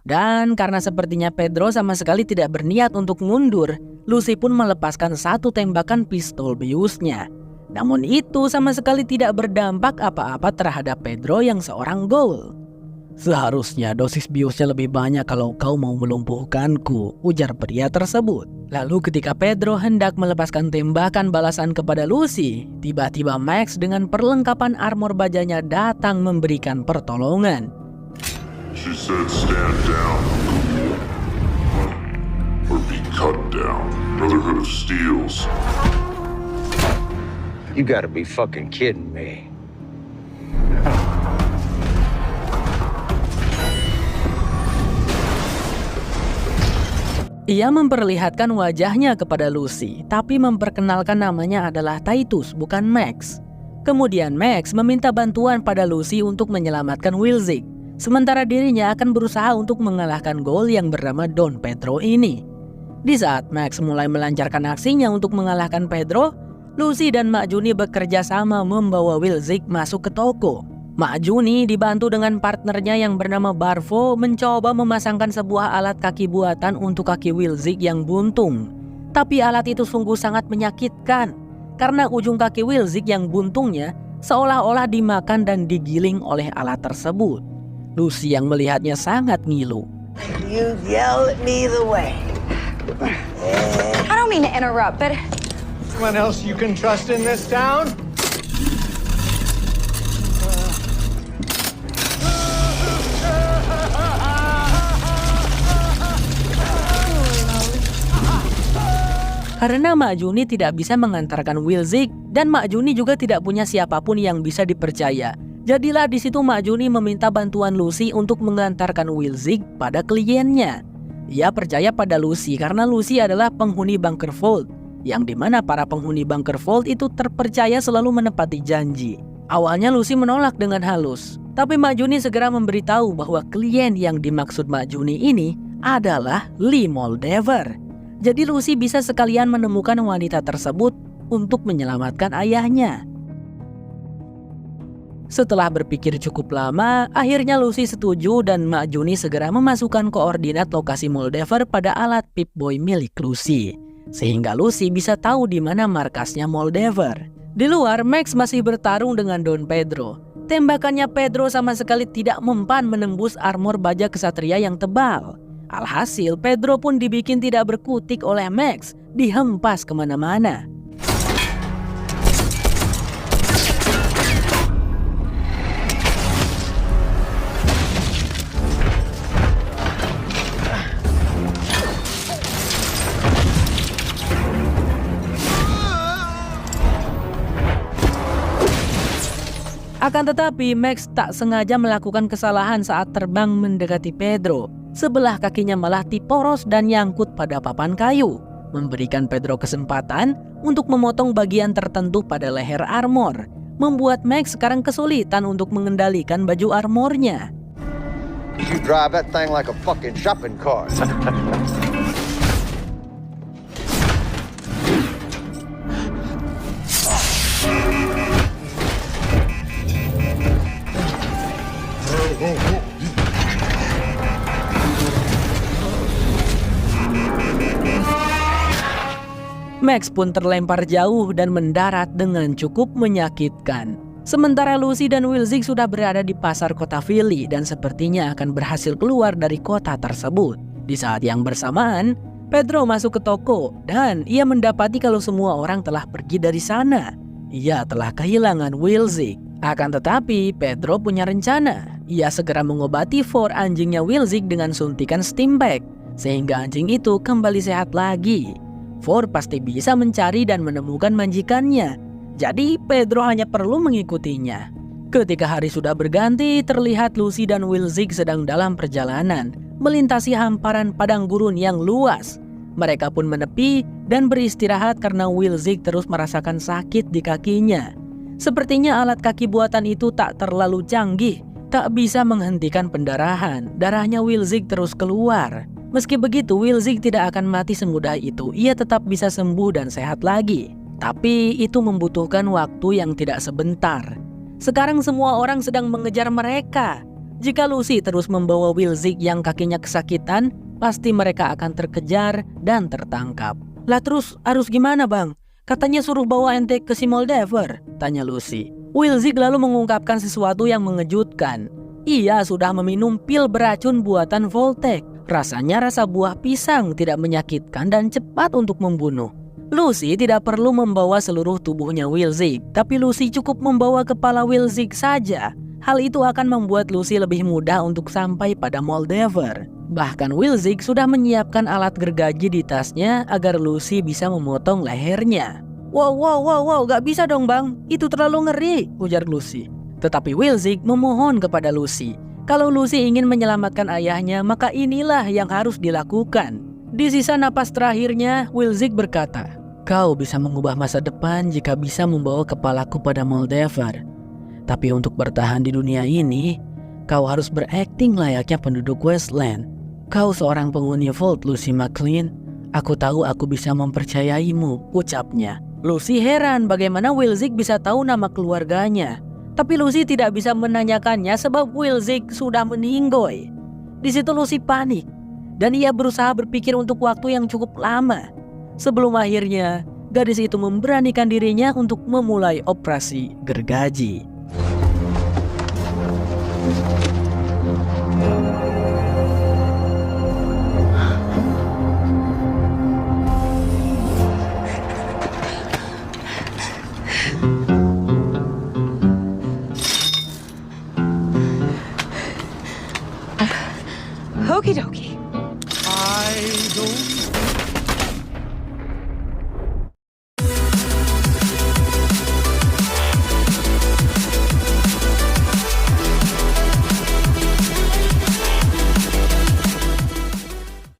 Dan karena sepertinya Pedro sama sekali tidak berniat untuk mundur, Lucy pun melepaskan satu tembakan pistol biusnya. Namun itu sama sekali tidak berdampak apa-apa terhadap Pedro yang seorang ghoul. Seharusnya dosis biusnya lebih banyak kalau kau mau melumpuhkanku, ujar pria tersebut. Lalu ketika Pedro hendak melepaskan tembakan balasan kepada Lucy, tiba-tiba Max dengan perlengkapan armor bajanya datang memberikan pertolongan. She said stand down, or be cut down. Brotherhood of Steels. You gotta be fucking kidding me. Ia memperlihatkan wajahnya kepada Lucy, tapi memperkenalkan namanya adalah Titus, bukan Max. Kemudian Max meminta bantuan pada Lucy untuk menyelamatkan Wilczek, sementara dirinya akan berusaha untuk mengalahkan ghoul yang bernama Don Pedro ini. Di saat Max mulai melancarkan aksinya untuk mengalahkan Pedro, Lucy dan Mak Juni bekerja sama membawa Wilczek masuk ke toko. Mak Juni dibantu dengan partnernya yang bernama Barvo mencoba memasangkan sebuah alat kaki buatan untuk kaki Wilczek yang buntung. Tapi alat itu sungguh sangat menyakitkan karena ujung kaki Wilczek yang buntungnya seolah-olah dimakan dan digiling oleh alat tersebut. Lucy yang melihatnya sangat ngilu. You yell at me the way. I don't mean to interrupt, but Anyone else you can trust in this town? Karena Mak Juni tidak bisa mengantarkan Wilczek dan Mak Juni juga tidak punya siapapun yang bisa dipercaya. Jadilah di situ Mak Juni meminta bantuan Lucy untuk mengantarkan Wilczek pada kliennya. Ia percaya pada Lucy karena Lucy adalah penghuni bunker vault, yang dimana para penghuni bunker vault itu terpercaya selalu menepati janji. Awalnya Lucy menolak dengan halus, tapi Mak Juni segera memberitahu bahwa klien yang dimaksud Mak Juni ini adalah Lee Moldaver. Jadi Lucy bisa sekalian menemukan wanita tersebut untuk menyelamatkan ayahnya. Setelah berpikir cukup lama, akhirnya Lucy setuju dan Mak Juni segera memasukkan koordinat lokasi Moldaver pada alat Pip-Boy milik Lucy, sehingga Lucy bisa tahu di mana markasnya Moldaver. Di luar, Max masih bertarung dengan Don Pedro, Tembakannya Pedro sama sekali tidak mempan menembus armor baja kesatria yang tebal. Alhasil Pedro pun dibikin tidak berkutik oleh Max, dihempas kemana-mana. Akan tetapi Max tak sengaja melakukan kesalahan saat terbang mendekati Pedro. Sebelah kakinya malah tiporos dan nyangkut pada papan kayu, memberikan Pedro kesempatan untuk memotong bagian tertentu pada leher armor, membuat Max sekarang kesulitan untuk mengendalikan baju armornya. You drive that thing like a fucking shopping cart. Max pun terlempar jauh dan mendarat dengan cukup menyakitkan. Sementara Lucy dan Wilzik sudah berada di pasar kota Philly dan sepertinya akan berhasil keluar dari kota tersebut. Di saat yang bersamaan, Pedro masuk ke toko dan ia mendapati kalau semua orang telah pergi dari sana. Ia telah kehilangan Wilzik. Akan tetapi, Pedro punya rencana. Ia segera mengobati Four anjingnya Wilzik dengan suntikan Stimpack, sehingga anjing itu kembali sehat lagi. Four pasti bisa mencari dan menemukan majikannya. Jadi Pedro hanya perlu mengikutinya. Ketika hari sudah berganti, terlihat Lucy dan Wilzik sedang dalam perjalanan melintasi hamparan padang gurun yang luas. Mereka pun menepi dan beristirahat karena Wilzik terus merasakan sakit di kakinya. Sepertinya alat kaki buatan itu tak terlalu canggih, tak bisa menghentikan pendarahan. Darahnya Wilzik terus keluar. Meski begitu, Wilzik tidak akan mati semudah itu. Ia tetap bisa sembuh dan sehat lagi. Tapi itu membutuhkan waktu yang tidak sebentar. Sekarang semua orang sedang mengejar mereka. Jika Lucy terus membawa Wilzik yang kakinya kesakitan, pasti mereka akan terkejar dan tertangkap. Lah terus harus gimana bang? Katanya suruh bawa ente ke si Moldaver, tanya Lucy. Wilzik lalu mengungkapkan sesuatu yang mengejutkan. Ia sudah meminum pil beracun buatan Voltec. Rasanya rasa buah pisang, tidak menyakitkan dan cepat untuk membunuh. Lucy tidak perlu membawa seluruh tubuhnya Wilzik, tapi Lucy cukup membawa kepala Wilzik saja. Hal itu akan membuat Lucy lebih mudah untuk sampai pada Moldaver. Bahkan Wilzik sudah menyiapkan alat gergaji di tasnya agar Lucy bisa memotong lehernya. Wow, gak bisa dong bang, itu terlalu ngeri, ujar Lucy. Tetapi Wilzik memohon kepada Lucy. Kalau Lucy ingin menyelamatkan ayahnya, maka inilah yang harus dilakukan. Di sisa napas terakhirnya, Wilzik berkata, "Kau bisa mengubah masa depan jika bisa membawa kepalaku pada Moldaver. Tapi untuk bertahan di dunia ini, kau harus berakting layaknya penduduk Westland. Kau seorang penghuni Vault, Lucy McLean. Aku tahu aku bisa mempercayaimu," ucapnya. Lucy heran bagaimana Wilzik bisa tahu nama keluarganya. Tapi Lucy tidak bisa menanyakannya sebab Wilzik sudah meninggoy. Di situ Lucy panik dan ia berusaha berpikir untuk waktu yang cukup lama. Sebelum akhirnya gadis itu memberanikan dirinya untuk memulai operasi gergaji.